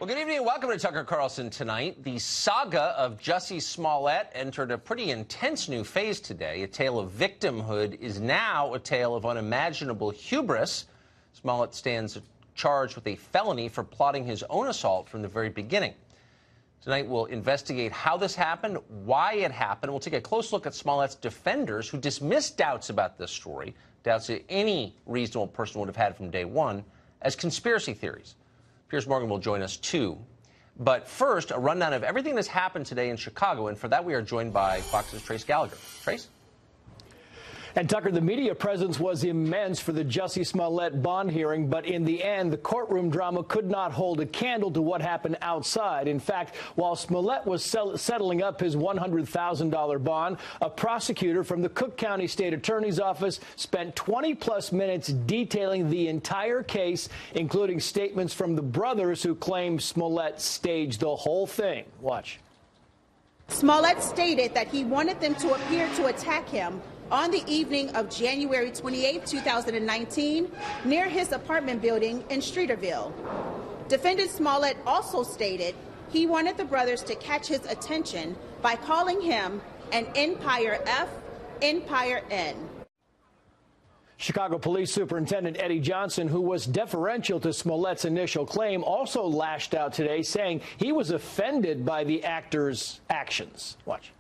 Well, good evening and welcome to Tucker Carlson Tonight. The saga of Jussie Smollett entered a pretty intense new phase today. A tale of victimhood is now a tale of unimaginable hubris. Smollett stands charged with a felony for plotting his own assault from the very beginning. Tonight, we'll investigate how this happened, why it happened. We'll take a close look at Smollett's defenders who dismissed doubts about this story, doubts that any reasonable person would have had from day one, as conspiracy theories. Piers Morgan will join us, too. But first, a rundown of everything that's happened today in Chicago. And for that, we are joined by Fox's Trace Gallagher. Trace? And, Tucker, the media presence was immense for the Jussie Smollett bond hearing, but in the end, the courtroom drama could not hold a candle to what happened outside. In fact, while Smollett was settling up his $100,000 bond, a prosecutor from the Cook County State Attorney's Office spent 20-plus minutes detailing the entire case, including statements from the brothers who claimed Smollett staged the whole thing. Watch. Smollett stated that he wanted them to appear to attack him on the evening of January 28, 2019, near his apartment building in Streeterville. Defendant Smollett also stated he wanted the brothers to catch his attention by calling him an Empire F, Empire N. Chicago Police Superintendent Eddie Johnson, who was deferential to Smollett's initial claim, also lashed out today, saying he was offended by the actor's actions. Watch.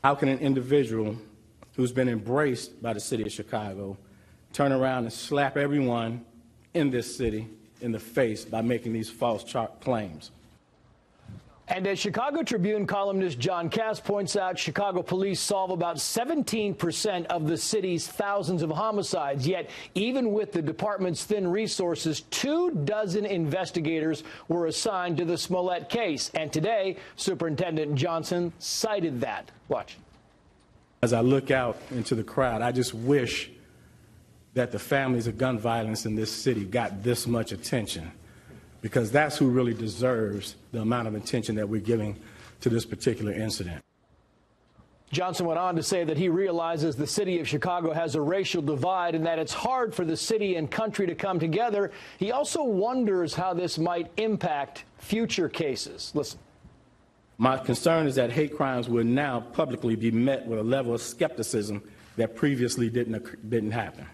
How can an individual who's been embraced by the city of Chicago turn around and slap everyone in this city in the face by making these false claims? And as Chicago Tribune columnist John Cass points out, Chicago police solve about 17% of the city's thousands of homicides. Yet, even with the department's thin resources, 24 investigators were assigned to the Smollett case. And today, Superintendent Johnson cited that. Watch. As I look out into the crowd, I just wish that the families of gun violence in this city got this much attention, because that's who really deserves the amount of attention that we're giving to this particular incident. Johnson went on to say that he realizes the city of Chicago has a racial divide and that it's hard for the city and country to come together. He also wonders how this might impact future cases. Listen. My concern is that hate crimes will now publicly be met with a level of skepticism that previously didn't happen.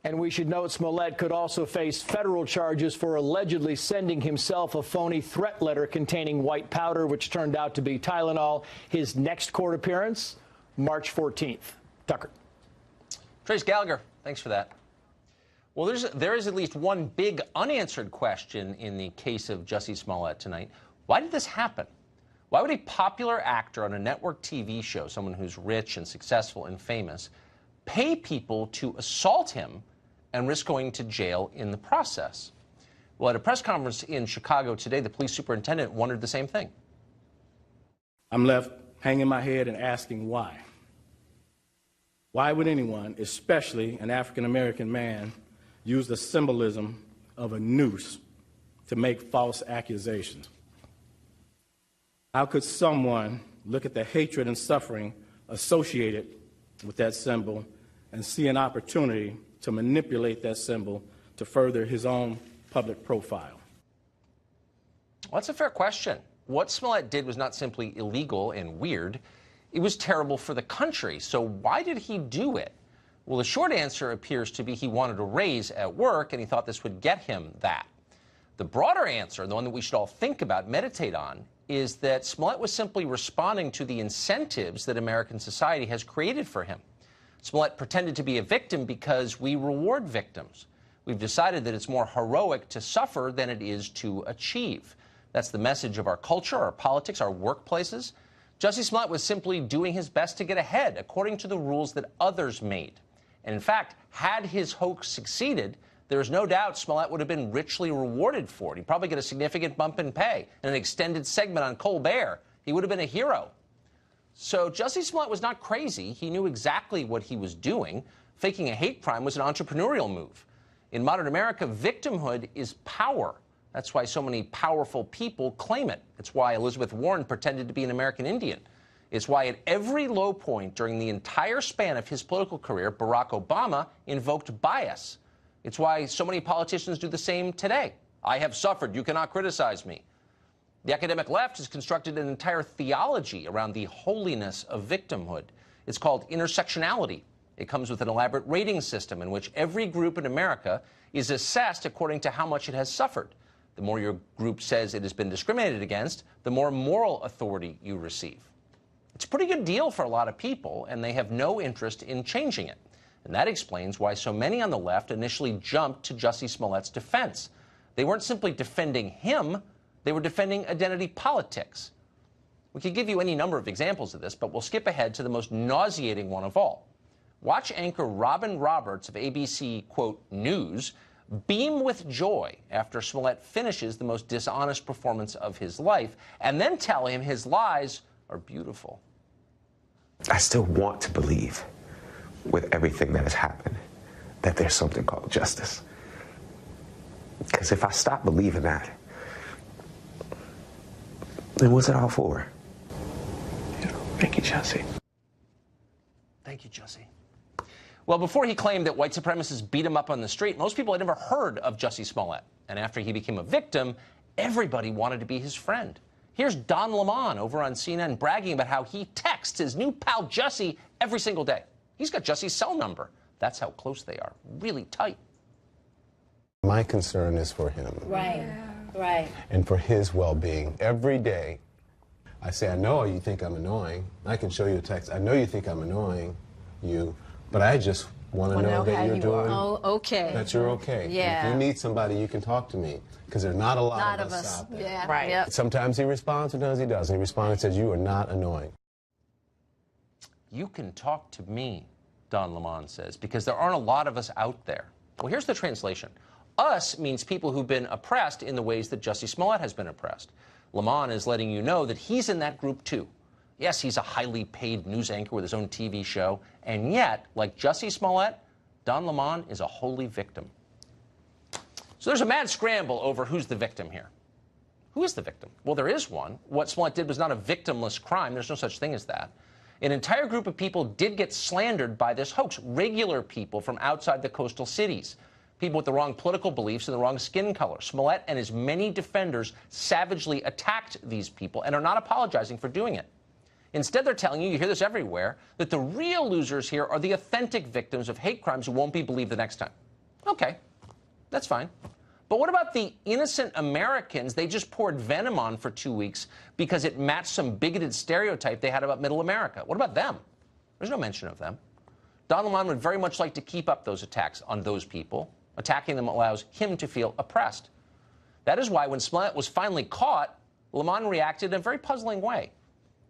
And we should note Smollett could also face federal charges for allegedly sending himself a phony threat letter containing white powder, which turned out to be Tylenol. His next court appearance, March 14th. Tucker. Trace Gallagher, thanks for that. Well, there is at least one big unanswered question in the case of Jussie Smollett tonight. Why did this happen? Why would a popular actor on a network TV show, someone who's rich and successful and famous, pay people to assault him and risk going to jail in the process? Well, at a press conference in Chicago today, the police superintendent wondered the same thing. I'm left hanging my head and asking why. Why would anyone, especially an African-American man, use the symbolism of a noose to make false accusations? How could someone look at the hatred and suffering associated with that symbol and see an opportunity to manipulate that symbol to further his own public profile? Well, that's a fair question. What Smollett did was not simply illegal and weird. It was terrible for the country. So why did he do it? Well, the short answer appears to be he wanted a raise at work, and he thought this would get him that. The broader answer, the one that we should all think about, meditate on, is that Smollett was simply responding to the incentives that American society has created for him. Smollett pretended to be a victim because we reward victims. We've decided that it's more heroic to suffer than it is to achieve. That's the message of our culture, our politics, our workplaces. Jussie Smollett was simply doing his best to get ahead according to the rules that others made. And in fact, had his hoax succeeded, there is no doubt Smollett would have been richly rewarded for it. He'd probably get a significant bump in pay and an extended segment on Colbert. He would have been a hero. So Jussie Smollett was not crazy. He knew exactly what he was doing. Faking a hate crime was an entrepreneurial move. In modern America, victimhood is power. That's why so many powerful people claim it. It's why Elizabeth Warren pretended to be an American Indian. It's why at every low point during the entire span of his political career, Barack Obama invoked bias. It's why so many politicians do the same today. I have suffered. You cannot criticize me. The academic left has constructed an entire theology around the holiness of victimhood. It's called intersectionality. It comes with an elaborate rating system in which every group in America is assessed according to how much it has suffered. The more your group says it has been discriminated against, the more moral authority you receive. It's a pretty good deal for a lot of people, and they have no interest in changing it. And that explains why so many on the left initially jumped to Jussie Smollett's defense. They weren't simply defending him, they were defending identity politics. We could give you any number of examples of this, but we'll skip ahead to the most nauseating one of all. Watch anchor Robin Roberts of ABC, quote, News, beam with joy after Smollett finishes the most dishonest performance of his life, and then tell him his lies are beautiful. I still want to believe, with everything that has happened, that there's something called justice. Because if I stop believing that, then what's it all for? Thank you, Jussie. Thank you, Jussie. Well, before he claimed that white supremacists beat him up on the street, most people had never heard of Jussie Smollett. And after he became a victim, everybody wanted to be his friend. Here's Don Lemon over on CNN bragging about how he texts his new pal Jussie every single day. He's got Jussie's cell number. That's how close they are. Really tight. My concern is for him. Right, right. And for his well-being. Every day, I say, I know you think I'm annoying. I can show you a text. I know you think I'm annoying, but I just want to know that you're doing, that you're okay. Yeah. And if you need somebody, you can talk to me. Because there are not a lot of us out there. Yeah, right. Yep. Sometimes he responds, sometimes he doesn't. He responds and says, you are not annoying. You can talk to me, Don Lemon says, because there aren't a lot of us out there. Well, here's the translation. Us means people who've been oppressed in the ways that Jussie Smollett has been oppressed. Lemon is letting you know that he's in that group, too. Yes, he's a highly paid news anchor with his own TV show, and yet, like Jussie Smollett, Don Lemon is a holy victim. So there's a mad scramble over who's the victim here. Who is the victim? Well, there is one. What Smollett did was not a victimless crime. There's no such thing as that. An entire group of people did get slandered by this hoax. Regular people from outside the coastal cities. People with the wrong political beliefs and the wrong skin color. Smollett and his many defenders savagely attacked these people and are not apologizing for doing it. Instead, they're telling you, you hear this everywhere, that the real losers here are the authentic victims of hate crimes who won't be believed the next time. Okay, that's fine. But what about the innocent Americans they just poured venom on for 2 weeks because it matched some bigoted stereotype they had about middle America? What about them? There's no mention of them. Don Lemon would very much like to keep up those attacks on those people. Attacking them allows him to feel oppressed. That is why when Smollett was finally caught, Lemon reacted in a very puzzling way.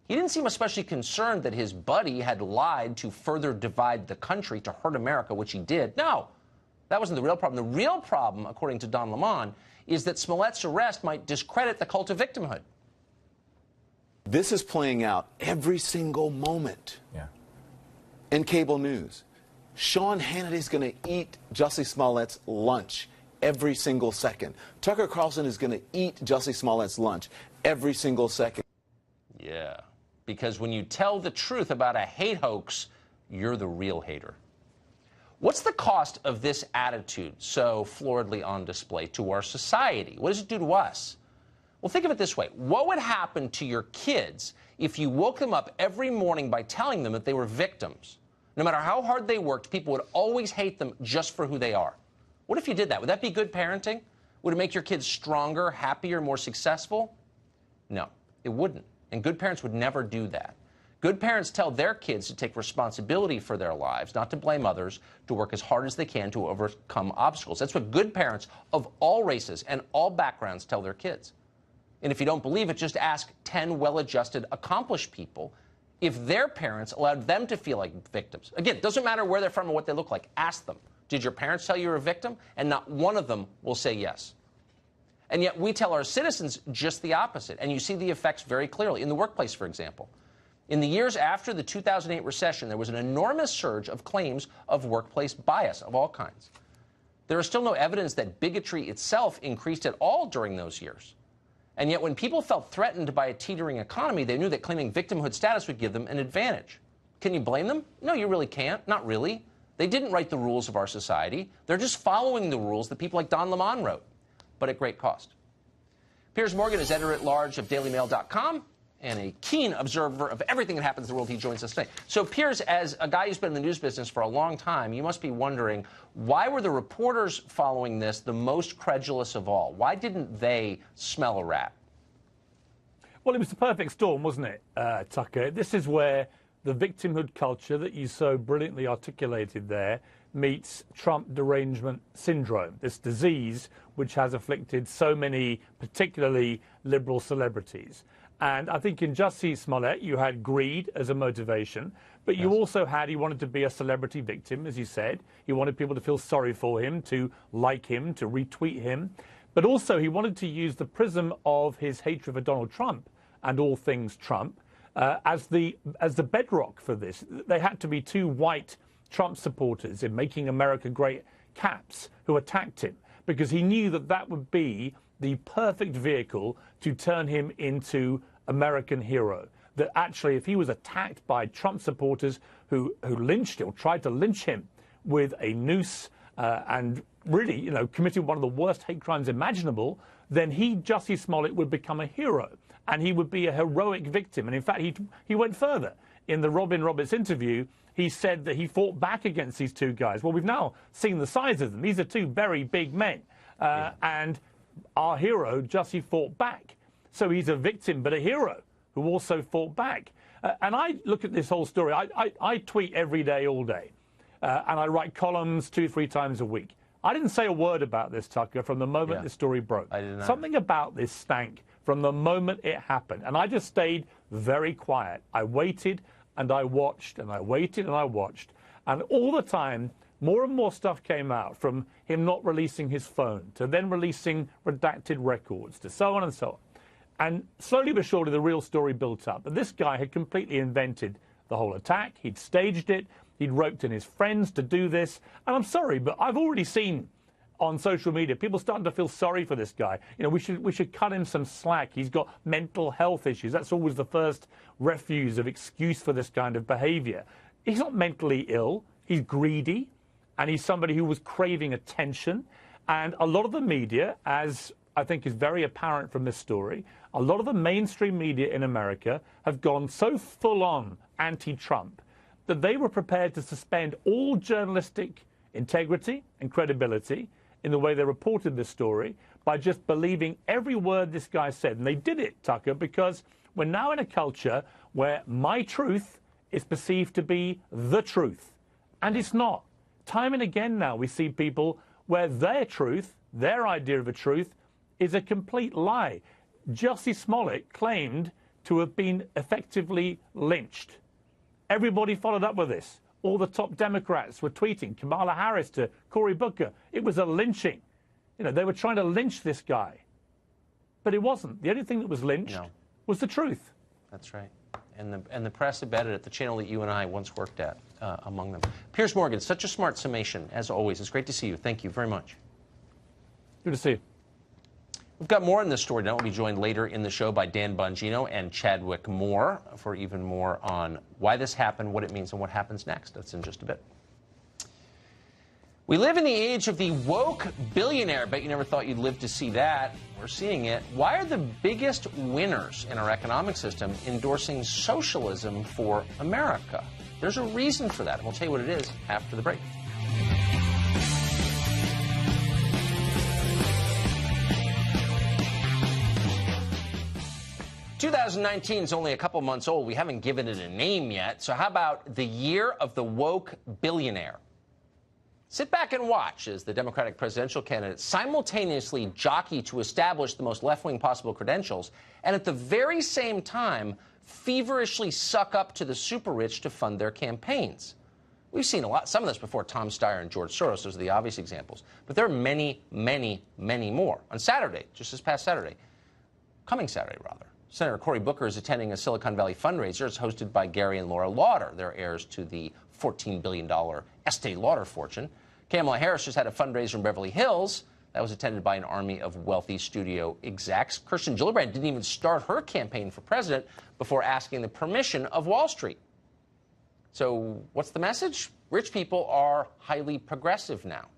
He didn't seem especially concerned that his buddy had lied to further divide the country to hurt America, which he did. No, that wasn't the real problem. The real problem, according to Don Lemon, is that Smollett's arrest might discredit the cult of victimhood. This is playing out every single moment in cable news. Sean Hannity's going to eat Jussie Smollett's lunch every single second. Tucker Carlson is going to eat Jussie Smollett's lunch every single second. Yeah, because when you tell the truth about a hate hoax, you're the real hater. What's the cost of this attitude so floridly on display to our society? What does it do to us? Well, think of it this way. What would happen to your kids if you woke them up every morning by telling them that they were victims? No matter how hard they worked, people would always hate them just for who they are. What if you did that? Would that be good parenting? Would it make your kids stronger, happier, more successful? No, it wouldn't. And good parents would never do that. Good parents tell their kids to take responsibility for their lives, not to blame others, to work as hard as they can to overcome obstacles. That's what good parents of all races and all backgrounds tell their kids. And if you don't believe it, just ask 10 well-adjusted, accomplished people if their parents allowed them to feel like victims. Again, it doesn't matter where they're from or what they look like. Ask them, did your parents tell you you're a victim? And not one of them will say yes. And yet we tell our citizens just the opposite. And you see the effects very clearly in the workplace, for example. In the years after the 2008 recession, there was an enormous surge of claims of workplace bias of all kinds. There is still no evidence that bigotry itself increased at all during those years. And yet when people felt threatened by a teetering economy, they knew that claiming victimhood status would give them an advantage. Can you blame them? No, you really can't. Not really. They didn't write the rules of our society. They're just following the rules that people like Don Lemon wrote. but at great cost. Piers Morgan is editor-at-large of DailyMail.com and a keen observer of everything that happens in the world. He joins us today. So, Piers, as a guy who's been in the news business for a long time, you must be wondering, why were the reporters following this the most credulous of all? Why didn't they smell a rat? Well, it was the perfect storm, wasn't it, Tucker? This is where the victimhood culture that you so brilliantly articulated there meets Trump derangement syndrome, this disease which has afflicted so many, particularly liberal celebrities. And I think in Jussie Smollett, you had greed as a motivation, but you also had, he wanted to be a celebrity victim, as you said. He wanted people to feel sorry for him, to like him, to retweet him. But also he wanted to use the prism of his hatred for Donald Trump and all things Trump as the bedrock for this. They had to be two white Trump supporters in Making America Great caps who attacked him, because he knew that that would be the perfect vehicle to turn him into American hero. That actually, if he was attacked by Trump supporters who lynched him, or tried to lynch him with a noose and really, you know, committed one of the worst hate crimes imaginable, then Jussie Smollett would become a hero, and he would be a heroic victim. And in fact, he went further. In the Robin Roberts interview, he said that he fought back against these two guys. Well, we've now seen the size of them. These are two very big men. And our hero, Jussie, fought back. So he's a victim, but a hero who also fought back. And I look at this whole story. I tweet every day, all day. And I write columns 2-3 times a week. I didn't say a word about this, Tucker, from the moment the story broke. I didn't know. Something about this stank from the moment it happened. And I just stayed very quiet. I waited and I watched and I waited and I watched. And all the time, more and more stuff came out, from him not releasing his phone to then releasing redacted records to so on and so on. And slowly but surely, the real story built up. And this guy had completely invented the whole attack. He'd staged it. He'd roped in his friends to do this. And I'm sorry, but I've already seen on social media people starting to feel sorry for this guy. You know, we should cut him some slack. He's got mental health issues. That's always the first refuse of excuse for this kind of behavior. He's not mentally ill. He's greedy. And he's somebody who was craving attention. And a lot of the media, as I think is very apparent from this story, a lot of the mainstream media in America have gone so full-on anti-Trump that they were prepared to suspend all journalistic integrity and credibility in the way they reported this story by just believing every word this guy said. And they did it, Tucker, because we're now in a culture where my truth is perceived to be the truth. And it's not. Time and again now we see people where their truth, their idea of a truth, is a complete lie. Jussie Smollett claimed to have been effectively lynched. Everybody followed up with this. All the top Democrats were tweeting, Kamala Harris to Cory Booker. It was a lynching. You know, they were trying to lynch this guy. But it wasn't. The only thing that was lynched was the truth. That's right. And the press abetted it, the channel that you and I once worked at, among them. Piers Morgan, such a smart summation, as always. It's great to see you. Thank you very much. Good to see you. We've got more in this story now. We'll be joined later in the show by Dan Bongino and Chadwick Moore for even more on why this happened, what it means, and what happens next. That's in just a bit. We live in the age of the woke billionaire. Bet you never thought you'd live to see that. We're seeing it. Why are the biggest winners in our economic system endorsing socialism for America? There's a reason for that, and we'll tell you what it is after the break. (2019) is only a couple months old. We haven't given it a name yet. So how about the year of the woke billionaire? Sit back and watch as the Democratic presidential candidates simultaneously jockey to establish the most left-wing possible credentials, and at the very same time feverishly suck up to the super-rich to fund their campaigns. We've seen some of this before. Tom Steyer and George Soros, those are the obvious examples. But there are many, many, many more. On Saturday, just this past Saturday, coming Saturday rather, Senator Cory Booker is attending a Silicon Valley fundraiser. It's hosted by Gary and Laura Lauder. They're heirs to the $14 billion Estee Lauder fortune. Kamala Harris just had a fundraiser in Beverly Hills that was attended by an army of wealthy studio execs. Kirsten Gillibrand didn't even start her campaign for president before asking the permission of Wall Street. So what's the message? Rich people are highly progressive now.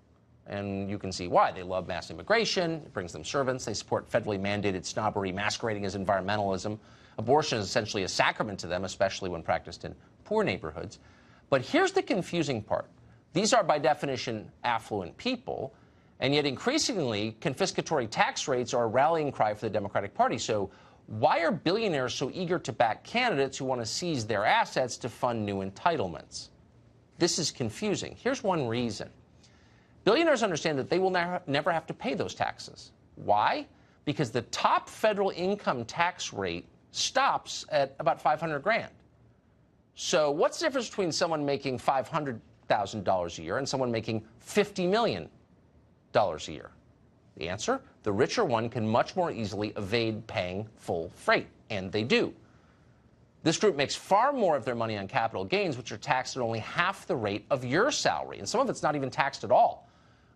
And you can see why. They love mass immigration. It brings them servants. They support federally mandated snobbery masquerading as environmentalism. Abortion is essentially a sacrament to them, especially when practiced in poor neighborhoods. But here's the confusing part. These are, by definition, affluent people, and yet increasingly, confiscatory tax rates are a rallying cry for the Democratic Party. So why are billionaires so eager to back candidates who want to seize their assets to fund new entitlements? This is confusing. Here's one reason. Billionaires understand that they will never have to pay those taxes. Why? Because the top federal income tax rate stops at about $500,000. So what's the difference between someone making $500,000 a year and someone making $50 million a year? The answer? The richer one can much more easily evade paying full freight, and they do. This group makes far more of their money on capital gains, which are taxed at only half the rate of your salary, and some of it's not even taxed at all.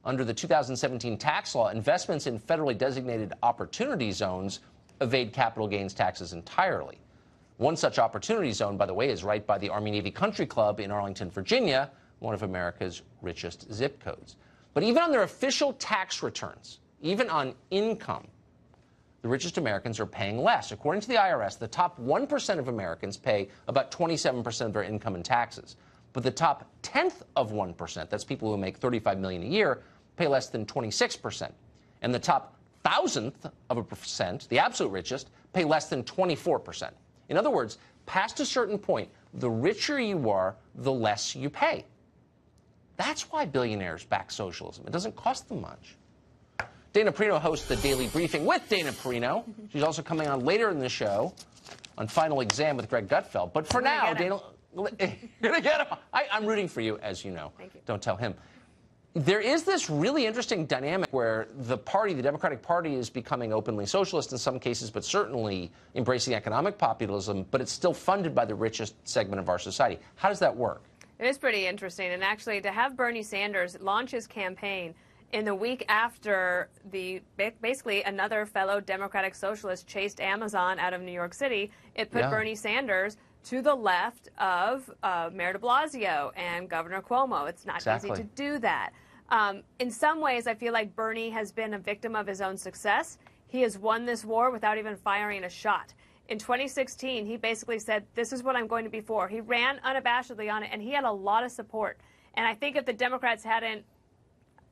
Under the 2017 tax law, investments in federally designated opportunity zones evade capital gains taxes entirely. One such opportunity zone, by the way, is right by the Army-Navy Country Club in Arlington, Virginia, one of America's richest zip codes. But even on their official tax returns, even on income, the richest Americans are paying less. According to the IRS, the top 1% of Americans pay about 27% of their income in taxes. But the top 10th of 1%, that's people who make $35 million a year, pay less than 26%. And the top 1,000th of a percent, the absolute richest, pay less than 24%. In other words, past a certain point, the richer you are, the less you pay. That's why billionaires back socialism. It doesn't cost them much. Dana Perino hosts the Daily Briefing with Dana Perino. She's also coming on later in the show on Final Exam with Greg Gutfeld. But for now, Dana, you're going to get him. I'm rooting for you, as you know. Thank you. Don't tell him. There is this really interesting dynamic where the party, the Democratic Party, is becoming openly socialist in some cases, but certainly embracing economic populism, but it's still funded by the richest segment of our society. How does that work? It is pretty interesting. And actually, to have Bernie Sanders launch his campaign in the week after basically another fellow Democratic socialist chased Amazon out of New York City, it put Bernie Sanders to the left of Mayor de Blasio and Governor Cuomo. It's not easy to do that. In some ways, I feel like Bernie has been a victim of his own success. He has won this war without even firing a shot. In 2016, he basically said, this is what I'm going to be for. He ran unabashedly on it, and he had a lot of support. And I think if the Democrats hadn't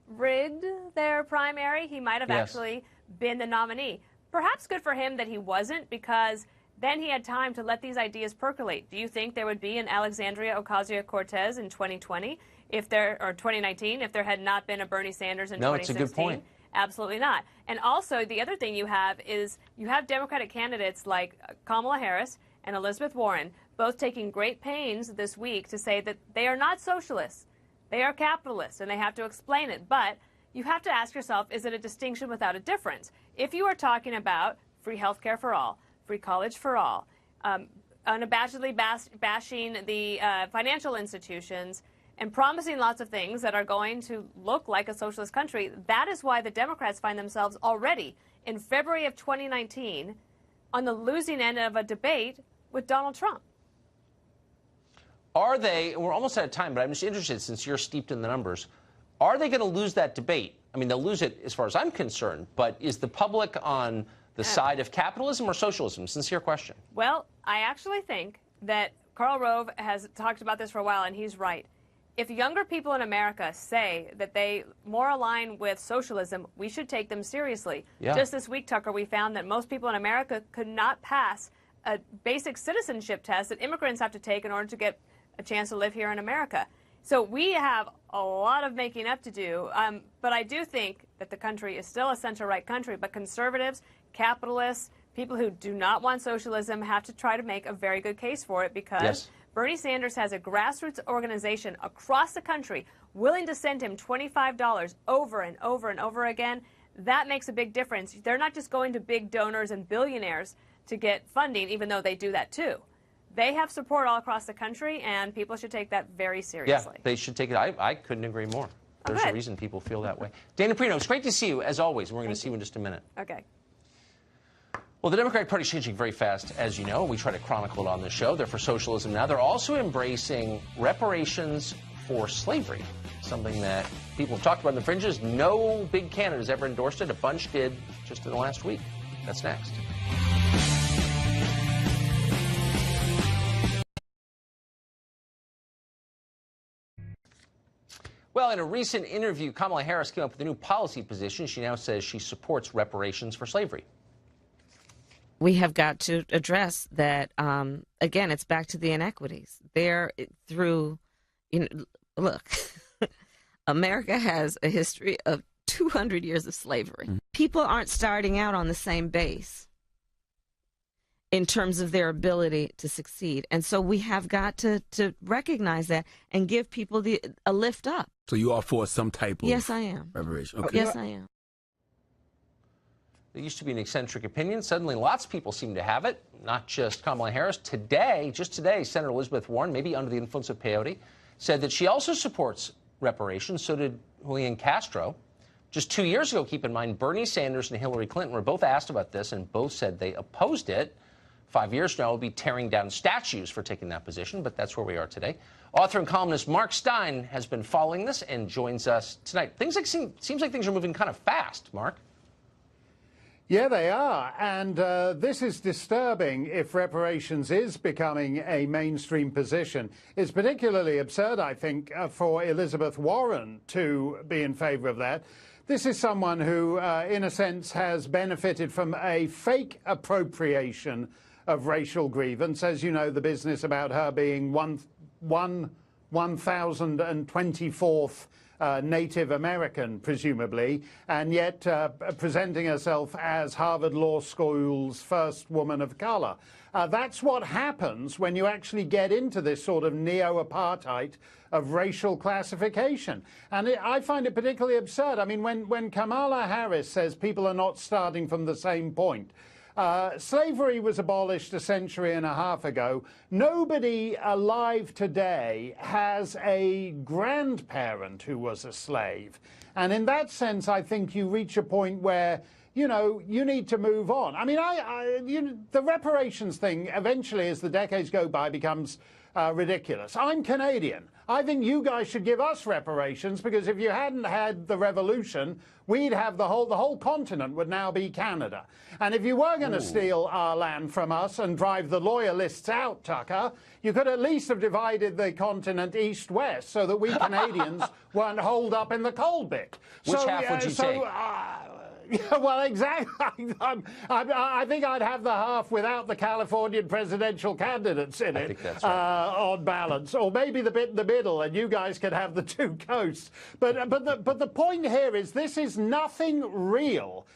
rigged their primary, he might have actually been the nominee. Perhaps good for him that he wasn't, because then he had time to let these ideas percolate. Do you think there would be an Alexandria Ocasio-Cortez in 2020 or 2019 if there had not been a Bernie Sanders in 2016? No, it's a good point. Absolutely not. And also, the other thing you have is you have Democratic candidates like Kamala Harris and Elizabeth Warren both taking great pains this week to say that they are not socialists. They are capitalists, and they have to explain it. But you have to ask yourself, is it a distinction without a difference? If you are talking about free health care for all, free college for all, unabashedly bashing the financial institutions, and promising lots of things that are going to look like a socialist country, that is why the Democrats find themselves already in February of 2019 on the losing end of a debate with Donald Trump. Are they, we're almost out of time, but I'm just interested, since you're steeped in the numbers, are they going to lose that debate? I mean, they'll lose it as far as I'm concerned, but is the public on the side of capitalism or socialism? Sincere question. Well, I actually think that Karl Rove has talked about this for a while, and he's right. If younger people in America say that they more align with socialism, we should take them seriously. Just this week, Tucker, we found that most people in America could not pass a basic citizenship test that immigrants have to take in order to get a chance to live here in America. So we have a lot of making up to do, but I do think that the country is still a center-right country, but conservatives, capitalists, people who do not want socialism have to try to make a very good case for it, because Bernie Sanders has a grassroots organization across the country willing to send him $25 over and over and over again. That makes a big difference. They're not just going to big donors and billionaires to get funding, even though they do that too. They have support all across the country, and people should take that very seriously. Yeah, they should take it. I couldn't agree more. There's a reason people feel that way. Dana Perino, it's great to see you, as always, and we're going to see you in just a minute. Okay. Well, the Democratic Party is changing very fast, as you know. We try to chronicle it on this show. They're for socialism now. They're also embracing reparations for slavery. something that people have talked about in the fringes. No big candidate has ever endorsed it. A bunch did just in the last week. That's next. Well, in a recent interview, Kamala Harris came up with a new policy position. She now says she supports reparations for slavery. We have got to address that. Again, it's back to the inequities. Look, America has a history of 200 years of slavery. Mm-hmm. People aren't starting out on the same base in terms of their ability to succeed. And so we have got to recognize that and give people a lift up. So you are for some type of Yes, I am. reparation? Okay. Yes, I am. There used to be an eccentric opinion. Suddenly, lots of people seem to have it, not just Kamala Harris. Just today, Senator Elizabeth Warren, maybe under the influence of peyote, said that she also supports reparations. So did Julian Castro. Just 2 years ago, keep in mind, Bernie Sanders and Hillary Clinton were both asked about this, and both said they opposed it. 5 years from now, we'll be tearing down statues for taking that position, but that's where we are today. Author and columnist Mark Steyn has been following this and joins us tonight. Seems like things are moving kind of fast, Mark. Yeah, they are. And this is disturbing if reparations is becoming a mainstream position. It's particularly absurd, I think, for Elizabeth Warren to be in favor of that. This is someone who, in a sense, has benefited from a fake appropriation of racial grievance. As you know, the business about her being 1024th Native American, presumably, and yet presenting herself as Harvard Law School's first woman of color. That's what happens when you actually get into this sort of neo-apartheid of racial classification. And I find it particularly absurd. I mean, when Kamala Harris says people are not starting from the same point, slavery was abolished a century and a half ago. Nobody alive today has a grandparent who was a slave. And in that sense, I think you reach a point where, you know, you need to move on. I mean, the reparations thing eventually, as the decades go by, becomes ridiculous. I'm Canadian. I think you guys should give us reparations, because if you hadn't had the revolution, we'd have the whole continent would now be Canada. And if you were going to steal our land from us and drive the loyalists out, Tucker, you could at least have divided the continent east-west so that we Canadians weren't holed up in the coal bit. Which half would you take? Yeah, well, exactly. I think I'd have the half without the Californian presidential candidates in it, I think that's right. On balance, or maybe the bit in the middle, and you guys could have the two coasts. But the point here is this is nothing real.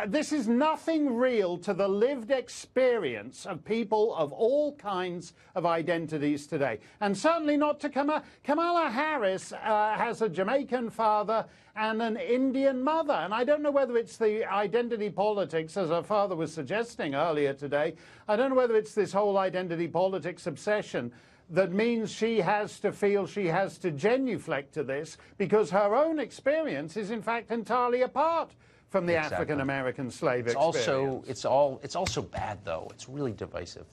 This is nothing real to the lived experience of people of all kinds of identities today. And certainly not to Kamala. Kamala Harris has a Jamaican father and an Indian mother. And I don't know whether it's the identity politics, as her father was suggesting earlier today. I don't know whether it's this whole identity politics obsession that means she has to feel she has to genuflect to this, because her own experience is in fact entirely apart from the African American slave experience. It's also bad, though. It's really divisive.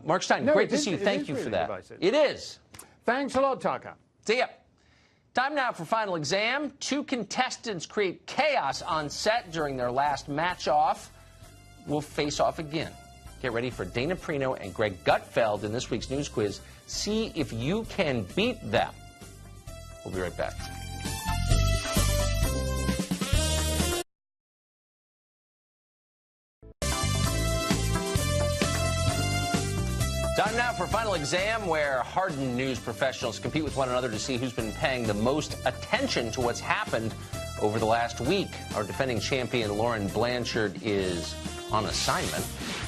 Mark Steyn, great to see you. Thank you for that. Divisive. It is. Thanks a lot, Tucker. See ya. Time now for final exam. Two contestants create chaos on set during their last match off. Will face off again. Get ready for Dana Perino and Greg Gutfeld in this week's news quiz. See if you can beat them. We'll be right back. Time now for final exam, where hardened news professionals compete with one another to see who's been paying the most attention to what's happened over the last week. Our defending champion, Lauren Blanchard, is on assignment.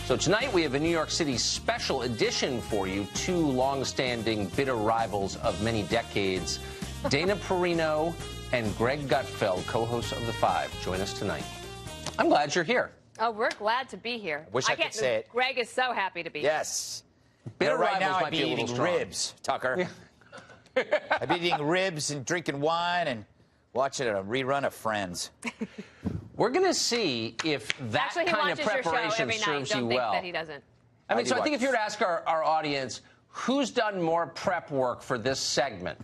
So tonight we have a New York City special edition for you. Two long-standing bitter rivals of many decades, Dana Perino and Greg Gutfeld, co-hosts of The Five, join us tonight. I'm glad you're here. Oh, we're glad to be here. Wish I could say it. Greg is so happy to be here. Yes. Bitter right now, might I'd be be eating strong. ribs, Tucker. Yeah. I'd be eating ribs and drinking wine and watching a rerun of Friends. We're going to see if that kind of preparation serves you well. That he doesn't. I mean, so I think if you were to ask our audience, who's done more prep work for this segment?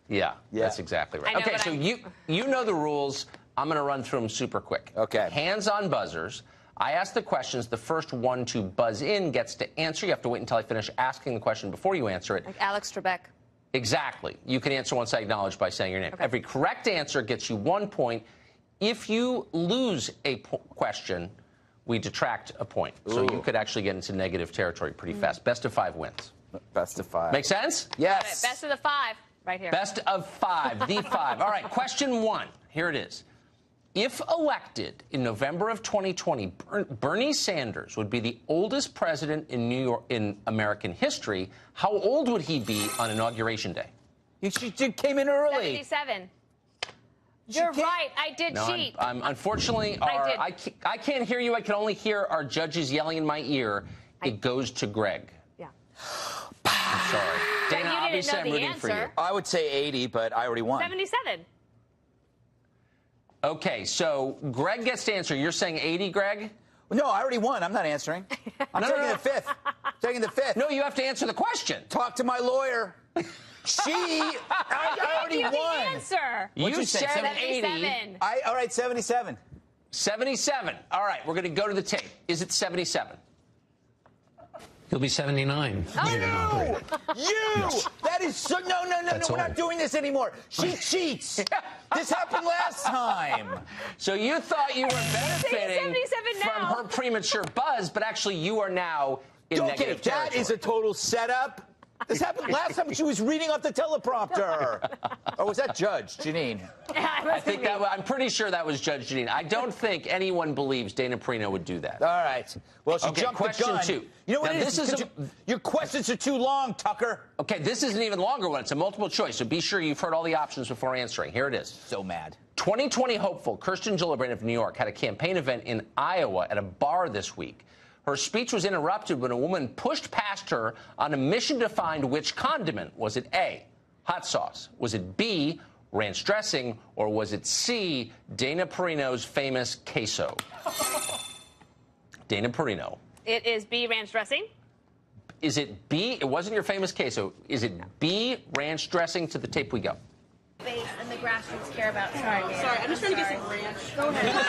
Yeah, that's exactly right. I know, Okay, so you know the rules. I'm going to run through them super quick. Okay. Hands on buzzers. I ask the questions. The first one to buzz in gets to answer. You have to wait until I finish asking the question before you answer it. Like Alex Trebek. Exactly. You can answer once I acknowledge by saying your name. Okay. Every correct answer gets you 1 point. If you lose a question, we detract a point. So you could actually get into negative territory pretty fast. Best of 5 wins. Best of 5. Make sense? Yes. Best of the 5, right here. Best of 5, the 5. All right, question 1. Here it is. If elected in November of 2020, Bernie Sanders would be the oldest president in American history. How old would he be on Inauguration Day? She came in early. 77. You're right. I did cheat. I'm unfortunately, I can't hear you. I can only hear our judges yelling in my ear. It goes to Greg. Yeah. I'm sorry. Dana, obviously I'm rooting for you. I would say 80, but I already won. 77. Okay, so Greg gets to answer. You're saying 80, Greg? No, I already won. I'm not answering. I'm taking the 5th. Taking the 5th. No, you have to answer the question. Talk to my lawyer. I already won. The answer. You said 77. 80. All right, 77. 77. All right, we're going to go to the tape. Is it 77? He'll be 79. Oh, no. You! That is so... No, we're not doing this anymore. She cheats. This happened last time. So you thought you were benefiting from her premature buzz, but actually you are now in negative territory. That is a total setup. This happened last time she was reading off the teleprompter. Or was that Judge Janine? I think that I'm pretty sure that was Judge Janine. I don't think anyone believes Dana Perino would do that. All right. Well, she jumped the gun. Question 2. You know what it is? Your questions are too long, Tucker. Okay, this is an even longer one. It's a multiple choice, so be sure you've heard all the options before answering. Here it is. So mad. 2020 hopeful Kirsten Gillibrand of New York had a campaign event in Iowa at a bar this week. Her speech was interrupted when a woman pushed past her on a mission to find which condiment. Was it A, hot sauce? Was it B, ranch dressing? Or was it C, Dana Perino's famous queso? Dana Perino. It is B, ranch dressing. Is it B? It wasn't your famous queso. Is it B, ranch dressing? To the tape we go. Base and the grassroots care about trying. Sorry, I'm just trying to get some ranch. Go ahead.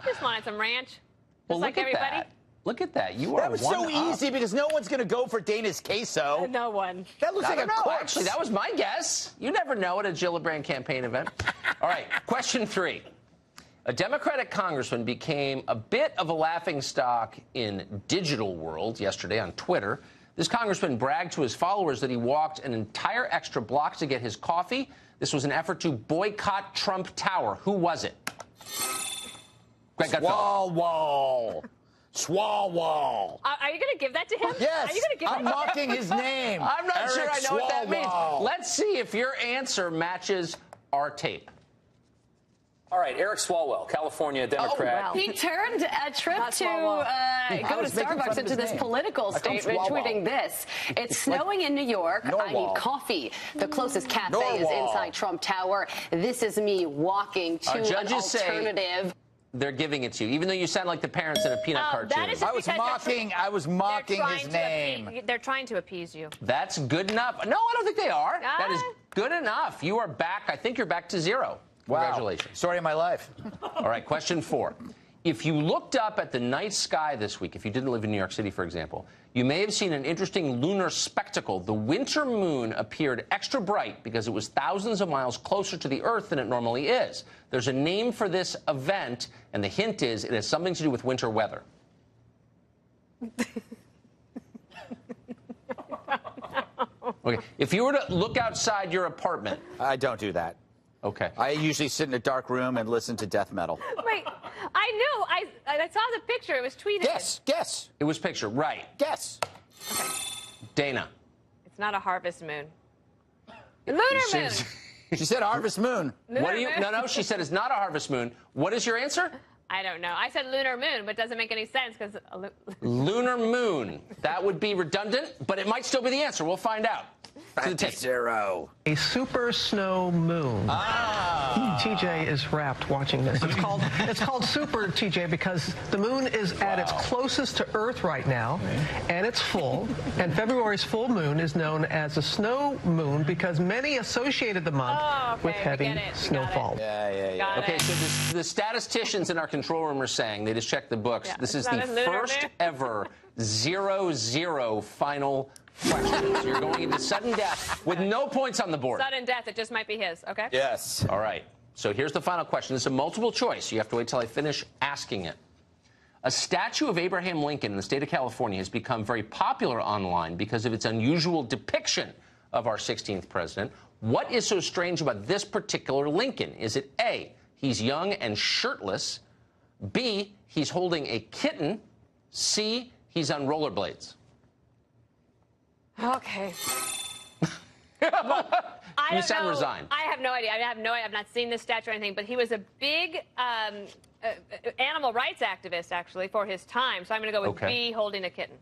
Just wanted some ranch. Just Well, like look at everybody. that. Look at that. You are That was so easy because no one's going to go for Dana's queso. No one. That looks I like a don't know. corpse. Actually, that was my guess. You never know at a Gillibrand campaign event. All right, question 3. A Democratic congressman became a bit of a laughingstock in digital world yesterday on Twitter. This congressman bragged to his followers that he walked an entire extra block to get his coffee. This was an effort to boycott Trump Tower. Who was it? Greg Swalwell. Swalwell. Are you going to give that to him? Yes. Are you going to give I'm that mocking his name. I'm not Eric sure I know what that means. Swalwell. Let's see if your answer matches our tape. All right, Eric Swalwell, California Democrat. wow. He turned a trip to go to Starbucks into this political statement, tweeting this. It's snowing in New York. I need coffee. The closest cafe is inside Trump Tower. This is me walking to an alternative. They're giving it to you, even though you sound like the parents in a Peanut cartoon. That is just I was mocking his name. They're trying to appease you. That's good enough. No, I don't think they are. That is good enough. You are back. I think you're back to 0. Congratulations. Story of my life. All right, question 4. If you looked up at the night sky this week, if you didn't live in New York City, for example, you may have seen an interesting lunar spectacle. The winter moon appeared extra bright because it was thousands of miles closer to the Earth than it normally is. There's a name for this event, and the hint is it has something to do with winter weather. Okay, if you were to look outside your apartment. I don't do that. Okay. I usually sit in a dark room and listen to death metal. Wait, I knew. I saw the picture. It was tweeted. Guess. It was picture, right. Guess. Okay. Dana. It's not a harvest moon. Lunar moon. She said harvest moon. What do you? No. She said it's not a harvest moon. What is your answer? I don't know. I said lunar moon, but it doesn't make any sense because lunar moon. That would be redundant, but it might still be the answer. We'll find out. Back to 0. A super snow moon. Ah. TJ is rapt watching this. It's called Super, TJ, because the moon is at its closest to Earth right now, and it's full. And February's full moon is known as a snow moon because many associated the month with heavy snowfall. Okay, so the statisticians in our control room are saying, they just checked the books, this is the first ever 0-0 final question. So you're going into sudden death with no points on the board. Sudden death, it just might be his, okay? Yes. All right. So here's the final question. This is a multiple choice. You have to wait till I finish asking it. A statue of Abraham Lincoln in the state of California has become very popular online because of its unusual depiction of our 16th president. What is so strange about this particular Lincoln? Is it A, he's young and shirtless, B, he's holding a kitten, C, he's on rollerblades? Okay. You sound resigned. I have no idea. I've not seen this statue or anything, but he was a big animal rights activist, actually, for his time. So I'm going to go with B, holding a kitten.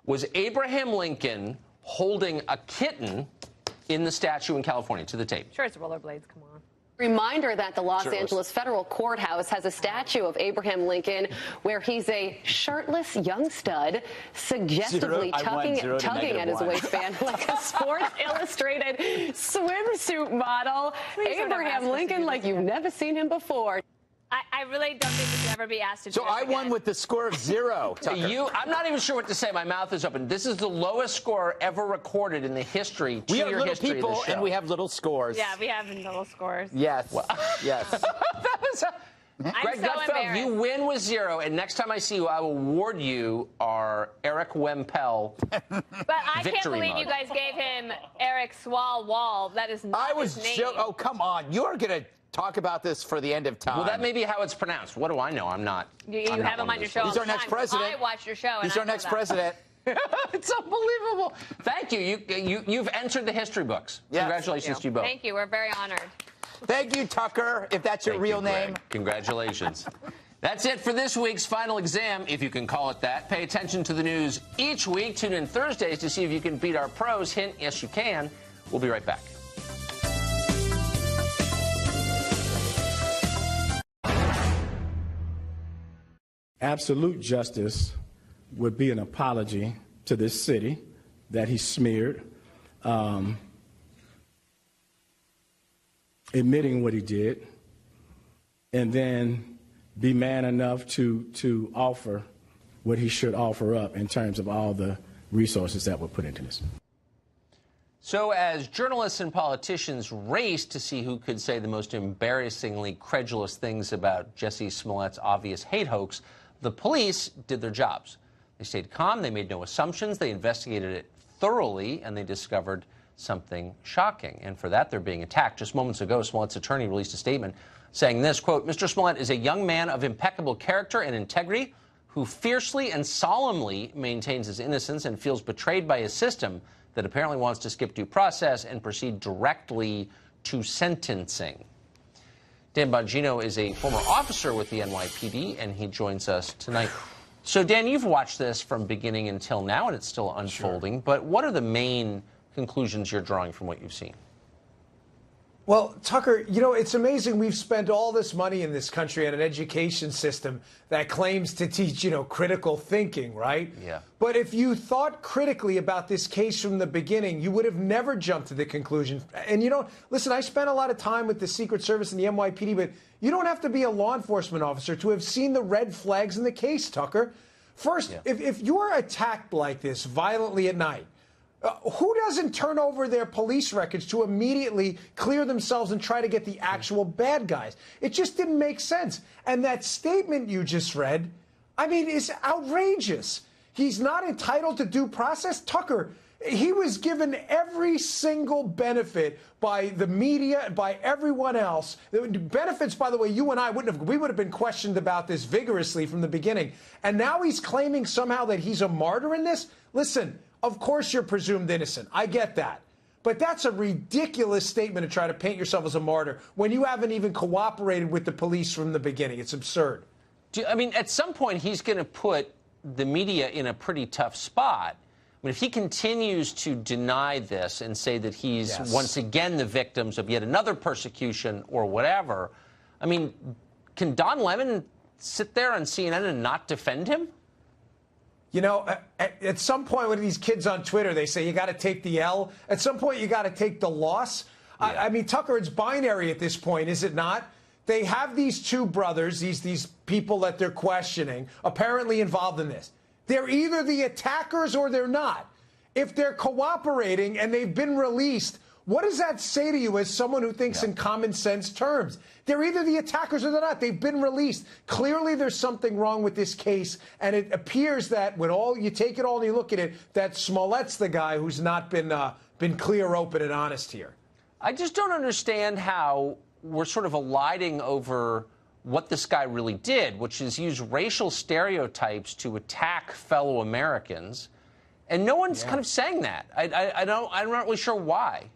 Was Abraham Lincoln holding a kitten in the statue in California? To the tape. Sure, it's rollerblades. Come on. Reminder that the Los Angeles Federal Courthouse has a statue of Abraham Lincoln where he's a shirtless young stud, suggestively tugging at his waistband like a Sports Illustrated swimsuit model. Abraham Lincoln like you've never seen him before. I really don't think we should ever be asked to do So I won with the score of 0. I'm not even sure what to say. My mouth is open. This is the lowest score ever recorded in the history, we are little history people, of the show. and we have little scores. Yeah, we have little scores. Yes. Yes. That was Greg Gutfeld, you win with 0, and next time I see you, I will award you our Eric Wempel But I can't believe you guys gave him Eric Swal Wall. That is not his name. Oh, come on. You're going to talk about this for the end of time. Well, that may be how it's pronounced. What do I know? I'm not. You have him on your show. He's our next president. I watch your show. He's our next president. It's unbelievable. Thank you. You've entered the history books. Yes. Congratulations to you both. Thank you. We're very honored. Thank you, Tucker, if that's your real name. Congratulations. That's it for this week's final exam, if you can call it that. Pay attention to the news each week. Tune in Thursdays to see if you can beat our pros. Hint, yes, you can. We'll be right back. Absolute justice would be an apology to this city that he smeared, admitting what he did, and then be man enough to offer what he should offer up in terms of all the resources that were put into this. So as journalists and politicians race to see who could say the most embarrassingly credulous things about Jussie Smollett's obvious hate hoax, the police did their jobs. They stayed calm, they made no assumptions, they investigated it thoroughly, and they discovered something shocking. And for that, they're being attacked. Just moments ago, Smollett's attorney released a statement saying this, quote, Mr. Smollett is a young man of impeccable character and integrity who fiercely and solemnly maintains his innocence and feels betrayed by a system that apparently wants to skip due process and proceed directly to sentencing. Dan Bongino is a former officer with the NYPD, and he joins us tonight. So, Dan, you've watched this from beginning until now, and it's still unfolding. But what are the main conclusions you're drawing from what you've seen? Well, Tucker, you know, it's amazing we've spent all this money in this country on an education system that claims to teach, you know, critical thinking, right? Yeah. But if you thought critically about this case from the beginning, you would have never jumped to the conclusion. And, you know, listen, I spent a lot of time with the Secret Service and the NYPD, but you don't have to be a law enforcement officer to have seen the red flags in the case, Tucker. First, if you're attacked like this violently at night, who doesn't turn over their police records to immediately clear themselves and try to get the actual bad guys? It just didn't make sense. And that statement you just read, I mean, is outrageous. He's not entitled to due process. Tucker, he was given every single benefit by the media, by everyone else. Benefits, by the way, you and I we would have been questioned about this vigorously from the beginning. And now he's claiming somehow that he's a martyr in this? Listen, of course you're presumed innocent. I get that. But that's a ridiculous statement to try to paint yourself as a martyr when you haven't even cooperated with the police from the beginning. It's absurd. I mean, at some point, he's going to put the media in a pretty tough spot. mean, if he continues to deny this and say that he's once again the victims of yet another persecution or whatever, I mean, can Don Lemon sit there on CNN and not defend him? You know, at some point with these kids on Twitter, they say you got to take the L. At some point, you got to take the loss. Yeah. I mean, Tucker, it's binary at this point, is it not? They have these two brothers, these people that they're questioning, apparently involved in this. They're either the attackers or they're not. If they're cooperating and they've been released, what does that say to you as someone who thinks in common sense terms? They're either the attackers or they're not. They've been released. Clearly, there's something wrong with this case, and it appears that when you take it all and you look at it, that Smollett's the guy who's not been clear, open, and honest here. I just don't understand how we're sort of eliding over what this guy really did, which is use racial stereotypes to attack fellow Americans, and no one's kind of saying that. I'm not really sure why.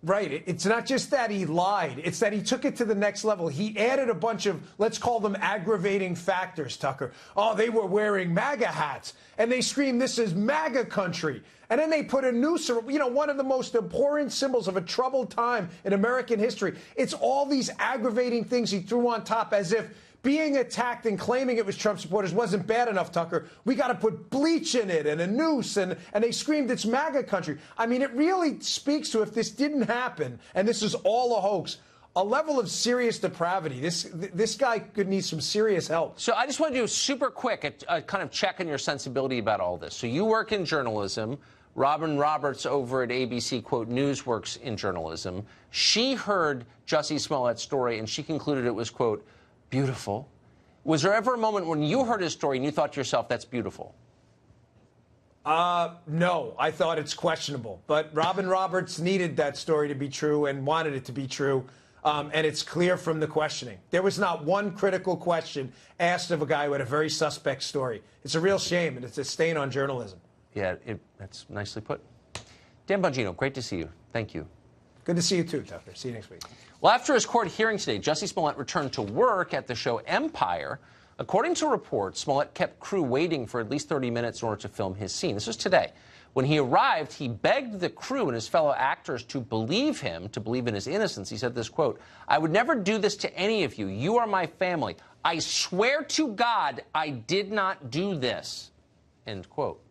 Right. It's not just that he lied. It's that he took it to the next level. He added a bunch of, let's call them aggravating factors, Tucker. Oh, they were wearing MAGA hats, and they screamed, this is MAGA country. And then they put a noose, one of the most abhorrent symbols of a troubled time in American history. It's all these aggravating things he threw on top as if being attacked and claiming it was Trump supporters wasn't bad enough, Tucker. We got to put bleach in it and a noose, and they screamed it's MAGA country. I mean, it really speaks to, if this didn't happen and this is all a hoax, a level of serious depravity. This guy could need some serious help. So I just want to do super quick a kind of check on your sensibility about all this. So you work in journalism. Robin Roberts over at ABC, quote, News works in journalism. She heard Jussie Smollett's story and she concluded it was, quote, beautiful. Was there ever a moment when you heard his story and you thought to yourself, that's beautiful? No, I thought it's questionable. But Robin Roberts needed that story to be true and wanted it to be true. And it's clear from the questioning. There was not one critical question asked of a guy who had a very suspect story. It's a real shame, and it's a stain on journalism. Yeah, that's nicely put. Dan Bongino, great to see you. Thank you. Good to see you too, Tucker. See you next week. Well, after his court hearing today, Jussie Smollett returned to work at the show Empire. According to reports, Smollett kept crew waiting for at least 30 minutes in order to film his scene. This was today. When he arrived, he begged the crew and his fellow actors to believe him, to believe in his innocence. He said this, quote, I would never do this to any of you. You are my family. I swear to God I did not do this, end quote.